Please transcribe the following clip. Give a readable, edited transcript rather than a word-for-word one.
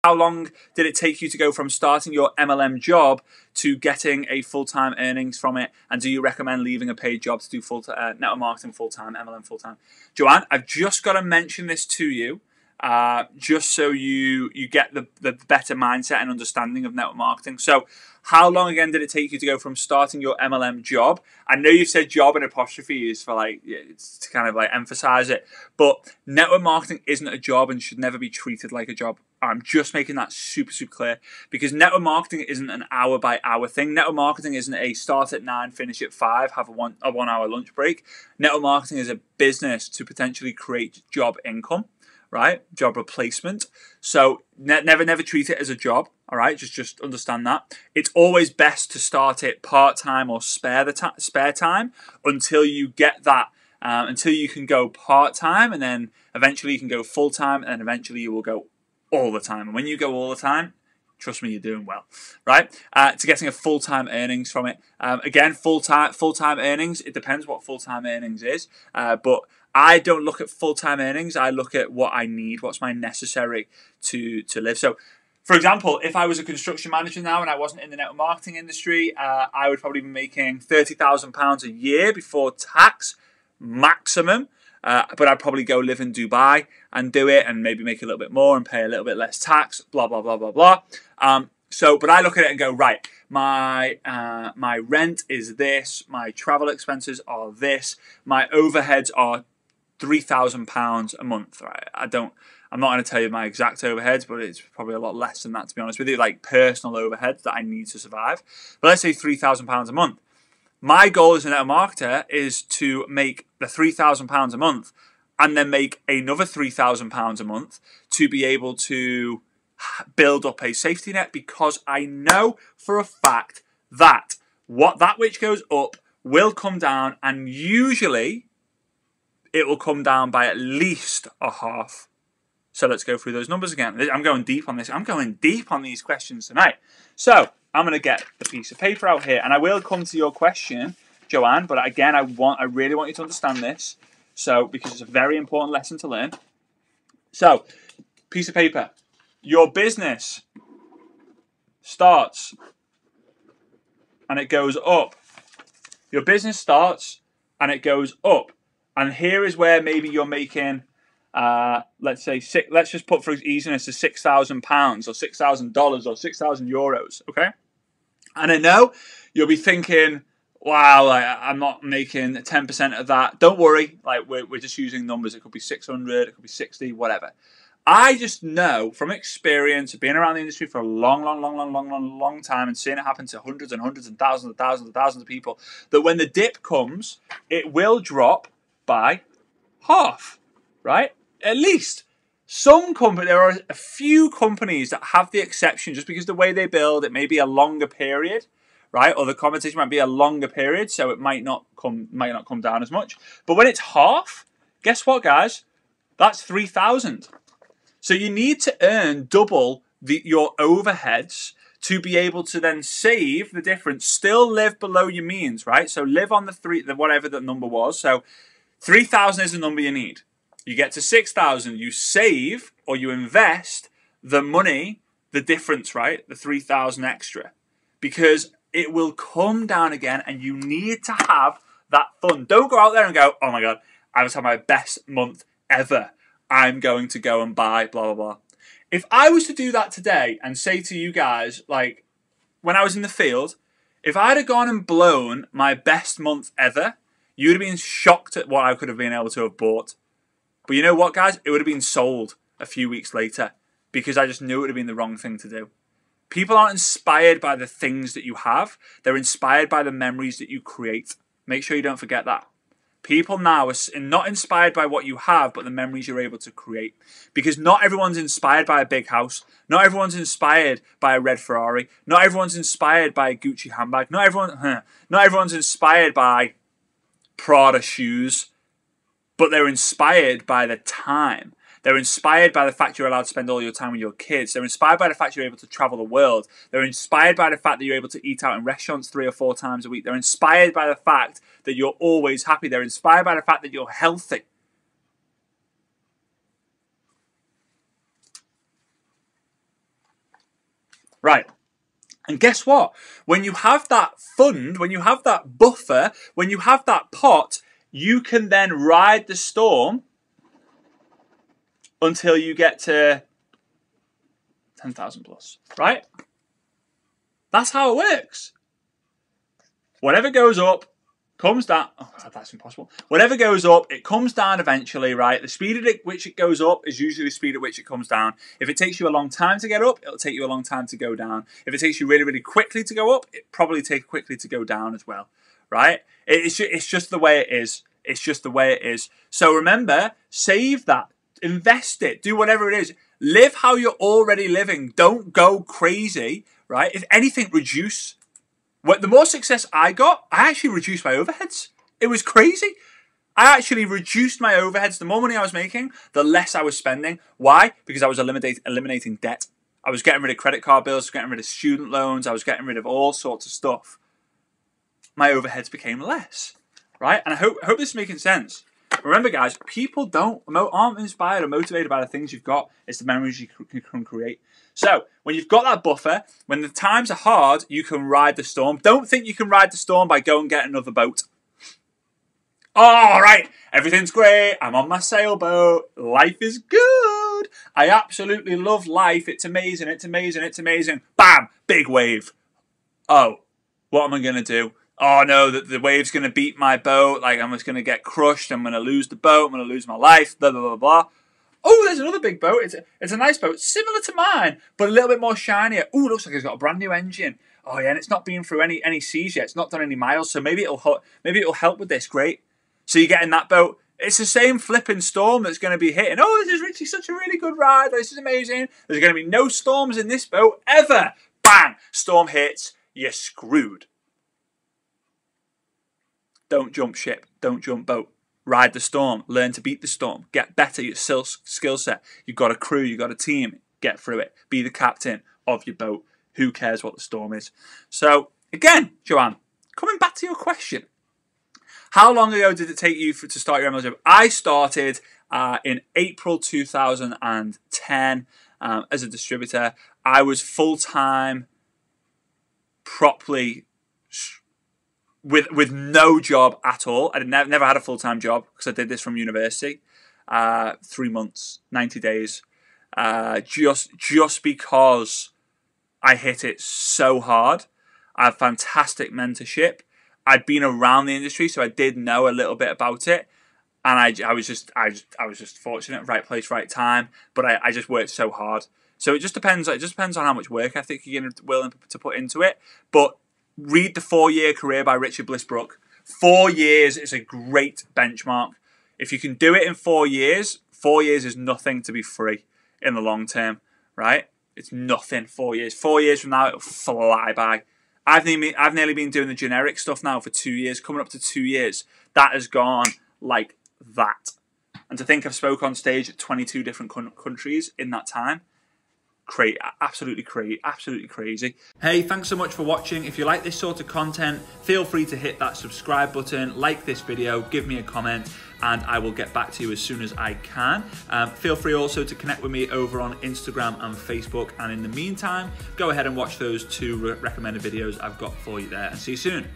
How long did it take you to go from starting your MLM job to getting a full-time earnings from it? And do you recommend leaving a paid job to do network marketing full-time, MLM full-time? Joanne, I've just got to mention this to you, just so you get the better mindset and understanding of network marketing. So how long again did it take you to go from starting your MLM job? I know you said job and apostrophe is for it's to kind of emphasize it, but network marketing isn't a job and should never be treated like a job. I'm just making that super, super clear, because network marketing isn't an hour by hour thing. Network marketing isn't a start at 9, finish at 5, have a 1 hour lunch break. Network marketing is a business to potentially create job income, right? Job replacement. So never treat it as a job. All right, just understand that. It's always best to start it part-time or spare time until you get that, until you can go part-time, and then eventually you can go full-time, and then eventually you will go all the time. And when you go all the time, trust me, you're doing well, right? To getting a full-time earnings from it. Again, full-time earnings, it depends what full-time earnings is, but I don't look at full-time earnings. I look at what I need, what's my necessary to live. So, for example, if I was a construction manager now and I wasn't in the network marketing industry, I would probably be making £30,000 a year before tax, maximum. But I'd probably go live in Dubai and do it, and maybe make a little bit more and pay a little bit less tax, blah, blah, blah, blah, blah. But I look at it and go, right, my rent is this, my travel expenses are this, my overheads are £3,000 a month, right? I'm not going to tell you my exact overheads, but it's probably a lot less than that, to be honest with you, like personal overheads that I need to survive. But let's say £3,000 a month. My goal as a network marketer is to make the £3,000 a month and then make another £3,000 a month to be able to build up a safety net, because I know for a fact that that which goes up will come down, and usually it will come down by at least a half. So let's go through those numbers again. I'm going deep on this. I'm going deep on these questions tonight. So I'm going to get the piece of paper out here, and I will come to your question, Joanne. But again, I really want you to understand this. So, because it's a very important lesson to learn. So, piece of paper. Your business starts and it goes up. Your business starts and it goes up. And here is where maybe you're making, let's just put for easiness to £6,000 or $6,000 or 6,000 euros, okay? And I know you'll be thinking, wow, I'm not making 10% of that. Don't worry, we're just using numbers. It could be 600, it could be 60, whatever. I just know from experience of being around the industry for a long time and seeing it happen to hundreds and hundreds and thousands of people, that when the dip comes, it will drop by half, right? At least. There are a few companies that have the exception, just because the way they build, it may be a longer period, right? Or the competition might be a longer period, so it might not come down as much. But when it's half, guess what, guys? That's 3,000. So you need to earn double your overheads to be able to then save the difference. Still live below your means, right? So live on the whatever the number was. So 3,000 is the number you need. You get to 6,000, you save or you invest the money, the difference, right? The 3,000 extra, because it will come down again, and you need to have that fun. Don't go out there and go, oh my God, I was having my best month ever. I'm going to go and buy blah, blah, blah. If I was to do that today and say to you guys, like when I was in the field, if I'd have gone and blown my best month ever, you would have been shocked at what I could have been able to have bought. But you know what, guys? It would have been sold a few weeks later, because I just knew it would have been the wrong thing to do. People aren't inspired by the things that you have. They're inspired by the memories that you create. Make sure you don't forget that. People now are not inspired by what you have, but the memories you're able to create. Because not everyone's inspired by a big house. Not everyone's inspired by a red Ferrari. Not everyone's inspired by a Gucci handbag. Not everyone's inspired by Prada shoes. But they're inspired by the time. They're inspired by the fact you're allowed to spend all your time with your kids. They're inspired by the fact you're able to travel the world. They're inspired by the fact that you're able to eat out in restaurants 3 or 4 times a week. They're inspired by the fact that you're always happy. They're inspired by the fact that you're healthy. Right. And guess what? When you have that fund, when you have that buffer, when you have that pot, you can then ride the storm until you get to 10,000 plus, right? That's how it works. Whatever goes up, comes down. Oh God, that's impossible. Whatever goes up, it comes down eventually, right? The speed at which it goes up is usually the speed at which it comes down. If it takes you a long time to get up, it'll take you a long time to go down. If it takes you really, really quickly to go up, it probably take quickly to go down as well, right? It's just the way it is. It's just the way it is. So remember, save that, invest it, do whatever it is. Live how you're already living. Don't go crazy, right? If anything, reduce. The more success I got, I actually reduced my overheads. It was crazy. I actually reduced my overheads. The more money I was making, the less I was spending. Why? Because I was eliminating debt. I was getting rid of credit card bills, getting rid of student loans. I was getting rid of all sorts of stuff. My overheads became less, right? And I hope this is making sense. Remember, guys, people aren't inspired or motivated by the things you've got. It's the memories you can create. So, when you've got that buffer, when the times are hard, you can ride the storm. Don't think you can ride the storm by going and get another boat. All right, everything's great. I'm on my sailboat. Life is good. I absolutely love life. It's amazing. It's amazing. It's amazing. Bam! Big wave. Oh, what am I going to do? Oh no, the wave's going to beat my boat. Like, I'm just going to get crushed. I'm going to lose the boat. I'm going to lose my life. Blah, blah, blah, blah. Oh, there's another big boat. It's a nice boat, similar to mine, but a little bit more shinier. Oh, looks like it's got a brand new engine. Oh yeah, and it's not been through any seas yet. It's not done any miles, so maybe it'll help with this. Great. So you get in that boat. It's the same flipping storm that's going to be hitting. Oh, this is Richie, such a really good ride. This is amazing. There's going to be no storms in this boat ever. Bang! Storm hits. You're screwed. Don't jump ship. Don't jump boat. Ride the storm. Learn to beat the storm. Get better at your skill set. You've got a crew. You've got a team. Get through it. Be the captain of your boat. Who cares what the storm is? So, again, Joanne, coming back to your question. How long ago did it take you to start your MLM job? I started in April 2010 as a distributor. I was full-time, properly, with no job at all. I never had a full-time job because I did this from university. 3 months, 90 days. Just because I hit it so hard. I have fantastic mentorship. I'd been around the industry, so I did know a little bit about it. And I was just fortunate, right place, right time. But I just worked so hard. So it just depends. It just depends on how much work ethic you're willing to put into it. But read The 4-Year Career by Richard Bliss Brookes. 4 years is a great benchmark. If you can do it in 4 years, 4 years is nothing to be free in the long term, right? It's nothing. 4 years. 4 years from now, it'll fly by. I've nearly been doing the generic stuff now for 2 years, coming up to 2 years. That has gone like that. And to think I've spoke on stage at 22 different countries in that time, absolutely crazy. Hey, thanks so much for watching. If you like this sort of content, feel free to hit that subscribe button, like this video, give me a comment, and I will get back to you as soon as I can. Feel free also to connect with me over on Instagram and Facebook, and in the meantime, go ahead and watch those 2 recommended videos I've got for you there, and see you soon.